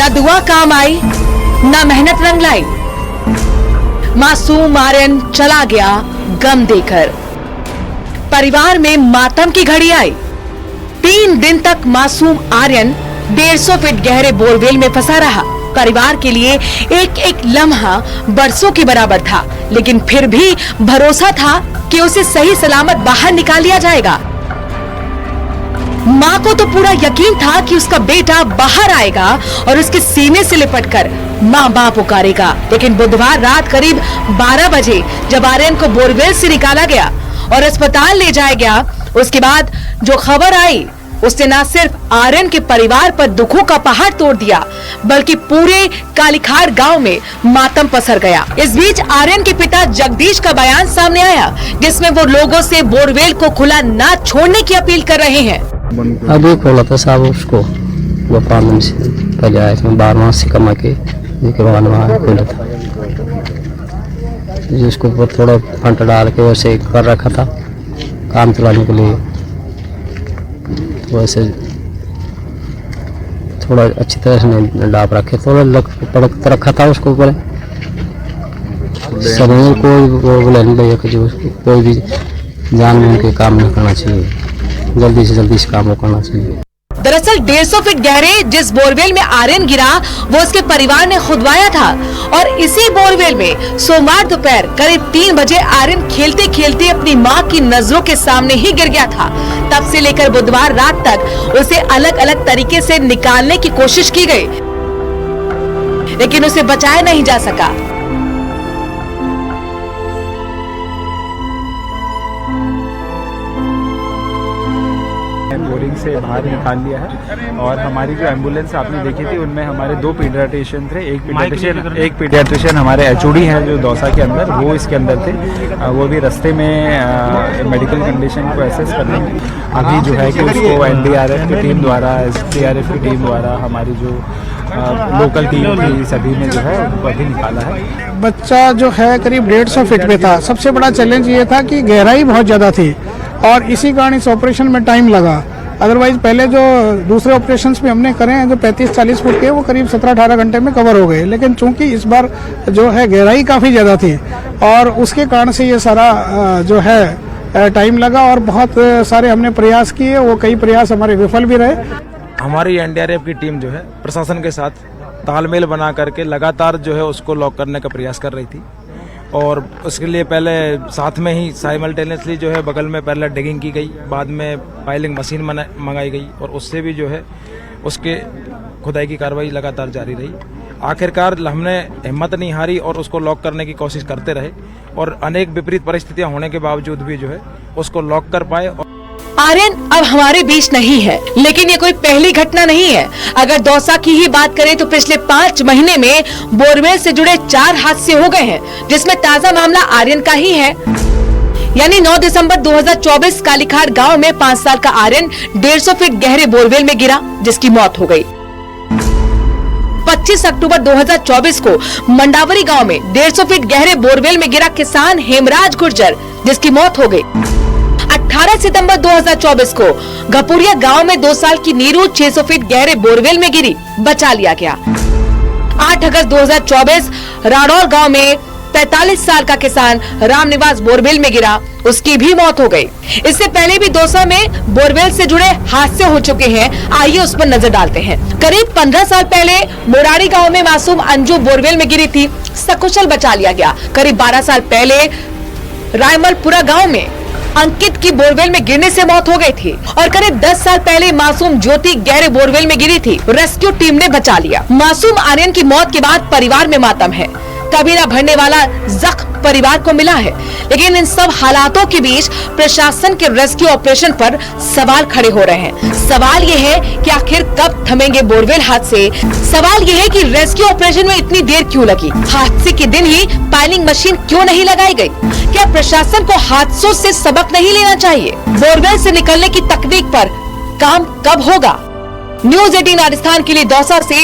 ना दुआ काम आई, ना मेहनत रंग लाई। मासूम आर्यन चला गया गम देकर। परिवार में मातम की घड़ी आई। 3 दिन तक मासूम आर्यन 150 फीट गहरे बोरवेल में फंसा रहा। परिवार के लिए एक एक लम्हा बरसों के बराबर था, लेकिन फिर भी भरोसा था कि उसे सही सलामत बाहर निकाल लिया जाएगा। माँ को तो पूरा यकीन था कि उसका बेटा बाहर आएगा और उसके सीने से लिपटकर माँ बाप पुकारेगा। लेकिन बुधवार रात करीब 12 बजे जब आर्यन को बोरवेल से निकाला गया और अस्पताल ले जाया गया, उसके बाद जो खबर आई उसने न सिर्फ आर्यन के परिवार पर दुखों का पहाड़ तोड़ दिया, बल्कि पूरे कालीखाड़ गांव में मातम पसर गया। इस बीच आर्यन के पिता जगदीश का बयान सामने आया, जिसमें वो लोगों से बोरवेल को खुला न छोड़ने की अपील कर रहे हैं। अभी खोला था साहब उसको, वो 5 दिन से पहले आए थे, 12 से कमा के वहाँ खोला था। जिसको थोड़ा फंड डाल के वैसे कर रखा था काम चलाने के लिए, वैसे थोड़ा अच्छी तरह से नहीं डाप रखे, थोड़ा रखा था उसको ऊपर। समय कोई नहीं लगे कि जो कोई भी जान में उनके काम नहीं करना चाहिए, जल्दी से काम करना चाहिए। दरअसल 150 फीट गहरे जिस बोरवेल में आर्यन गिरा वो उसके परिवार ने खुदवाया था, और इसी बोरवेल में सोमवार दोपहर करीब 3 बजे आर्यन खेलते खेलते अपनी मां की नजरों के सामने ही गिर गया था। तब से लेकर बुधवार रात तक उसे अलग अलग तरीके से निकालने की कोशिश की गई, लेकिन उसे बचाया नहीं जा सका। बोरिंग से बाहर निकाल लिया है, और हमारी जो एम्बुलेंस आपने देखी थी उनमें हमारे 2 पीडियाट्रिशियन थे। एक पीडियाट्रिशियन हमारे एचओडी है जो दौसा के अंदर, वो इसके अंदर थे। वो भी रास्ते में मेडिकल कंडीशन को एसेस कर लेंगे। अभी जो है कि उसको एनडीआरएफ की टीम द्वारा, एसडीआरएफ की टीम द्वारा, हमारी जो लोकल टीम थी, सभी ने जो है उनको अभी निकाला है। बच्चा जो है करीब 150 फीट पे था। सबसे बड़ा चैलेंज ये था कि गहराई बहुत ज़्यादा थी, और इसी कारण इस ऑपरेशन में टाइम लगा। अदरवाइज पहले जो दूसरे ऑपरेशंस भी हमने करे हैं जो 35-40 फुट के, वो करीब 17-18 घंटे में कवर हो गए। लेकिन चूंकि इस बार जो है गहराई काफ़ी ज़्यादा थी, और उसके कारण से ये सारा जो है टाइम लगा, और बहुत सारे हमने प्रयास किए, वो कई प्रयास हमारे विफल भी रहे। हमारी एनडीआरएफ की टीम जो है प्रशासन के साथ तालमेल बना करके लगातार जो है उसको लॉक करने का प्रयास कर रही थी, और उसके लिए पहले साथ में ही साइमल्टेनियसली जो है बगल में पहले डिगिंग की गई, बाद में पाइलिंग मशीन मंगाई गई, और उससे भी जो है उसके खुदाई की कार्रवाई लगातार जारी रही। आखिरकार हमने हिम्मत नहीं हारी और उसको लॉक करने की कोशिश करते रहे, और अनेक विपरीत परिस्थितियां होने के बावजूद भी जो है उसको लॉक कर पाए। आर्यन अब हमारे बीच नहीं है, लेकिन ये कोई पहली घटना नहीं है। अगर दौसा की ही बात करें तो पिछले 5 महीने में बोरवेल से जुड़े 4 हादसे हो गए हैं, जिसमें ताजा मामला आर्यन का ही है। यानी 9 दिसंबर 2024 कालीखाड़ गांव में 5 साल का आर्यन 150 फीट गहरे बोरवेल में गिरा, जिसकी मौत हो गई। 25 अक्टूबर 2024 को मंडावरी गांव में 150 फीट गहरे बोरवेल में गिरा किसान हेमराज गुर्जर, जिसकी मौत हो गई। 18 सितंबर 2024 को घपुरिया गांव में 2 साल की नीरू 600 फीट गहरे बोरवेल में गिरी, बचा लिया गया। 8 अगस्त 2024 राणौर गांव में 45 साल का किसान रामनिवास बोरवेल में गिरा, उसकी भी मौत हो गई। इससे पहले भी दौसा में बोरवेल से जुड़े हादसे हो चुके हैं, आइए उस पर नजर डालते हैं। करीब 15 साल पहले मोरारी गांव में मासूम अंजू बोरवेल में गिरी थी, सकुशल बचा लिया गया। करीब 12 साल पहले रायमलपुरा गाँव में अंकित की बोरवेल में गिरने से मौत हो गई थी, और करीब 10 साल पहले मासूम ज्योति गहरे बोरवेल में गिरी थी, रेस्क्यू टीम ने बचा लिया। मासूम आर्यन की मौत के बाद परिवार में मातम है। कभी न भरने वाला जख्म परिवार को मिला है, लेकिन इन सब हालातों के बीच प्रशासन के रेस्क्यू ऑपरेशन पर सवाल खड़े हो रहे हैं। सवाल ये है कि आखिर कब थमेंगे बोरवेल हादसे। सवाल ये है कि रेस्क्यू ऑपरेशन में इतनी देर क्यों लगी। हादसे के दिन ही पाइलिंग मशीन क्यों नहीं लगाई गई। क्या प्रशासन को हादसों से सबक नहीं लेना चाहिए। बोरवेल से निकलने की तकनीक पर काम कब होगा। न्यूज़ 18 राजस्थान के लिए दौसा से